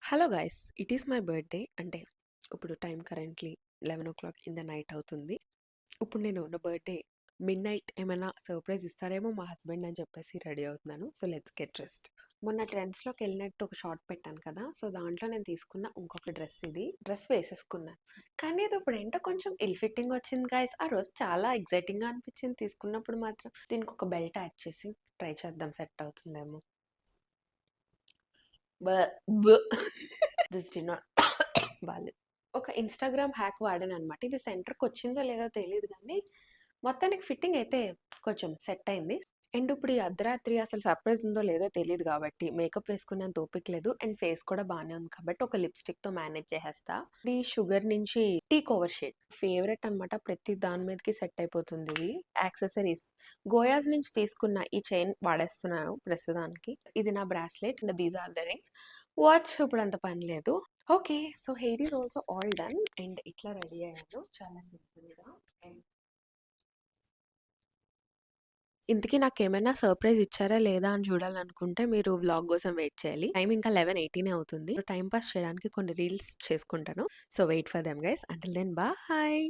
Hello guys, it is my birthday. అంటే ఇప్పుడు time currently 11 in the night అవుతుంది. ఇప్పుడు నేను నా బర్త్డే మిడ్ నైట్ ఏమైనా సర్ప్రైజ్ ఇస్తారేమో మా హస్బెండ్ అని చెప్పేసి రెడీ అవుతున్నాను. So let's get dressed. మొన్న ట్రెండ్స్లోకి వెళ్ళినట్టు ఒక షార్ట్ పెట్టాను కదా, సో దాంట్లో నేను తీసుకున్న ఇంకొక డ్రెస్, ఇది డ్రెస్ వేసేసుకున్నాను. కానీ ఇది ఇప్పుడు ఏంటో కొంచెం ఇల్ ఫిట్టింగ్ వచ్చింది గైస్. ఆ రోజు చాలా ఎగ్జైటింగ్గా అనిపించింది తీసుకున్నప్పుడు. మాత్రం దీనికి ఒక బెల్ట్ యాడ్ చేసి ట్రై చేద్దాం, సెట్ అవుతుందేమో. దిస్ డి నాట్ బాలేదు. ఒక ఇన్స్టాగ్రామ్ హ్యాక్ వాడాను అనమాట. ఇది సెంటర్కి వచ్చిందో లేదో తెలియదు కానీ మొత్తానికి ఫిట్టింగ్ అయితే కొంచెం సెట్ అయింది. అండ్ ఇప్పుడు ఈ అర్ధరాత్రి అసలు సర్ప్రైజ్ ఉందో లేదో తెలియదు కాబట్టి మేకప్ వేసుకునేంత ఓపిక లేదు. అండ్ ఫేస్ కూడా బాగానే ఉంది కాబట్టి ఒక లిప్స్టిక్ తో మేనేజ్ చేసేస్తా. ఇది షుగర్ నుంచి టీ కవర్ షేడ్ ఫేవరెట్ అనమాట. ప్రతి దాని మీదకి సెట్ అయిపోతుంది. ఇది యాక్సెసరీస్ గోయాస్ నుంచి తీసుకున్న ఈ చైన్ వాడేస్తున్నాను ప్రస్తుతానికి. ఇది నా bracelet. These are the rings. Watch ఇప్పుడు అంత పని లేదు. Okay, so hair is also all done. And ఇట్లా రెడీ అయ్యాను చాలా సింపుల్గా. అండ్ ఇంతకీ నాకేమైనా సర్ప్రైజ్ ఇచ్చారా లేదా అని చూడాలనుకుంటే మీరు వ్లాగ్ కోసం వెయిట్ చేయాలి. టైం ఇంకా 11:18 అవుతుంది. టైం పాస్ చేయడానికి కొన్ని రీల్స్ చేసుకుంటాను. So wait for them guys. Until then bye.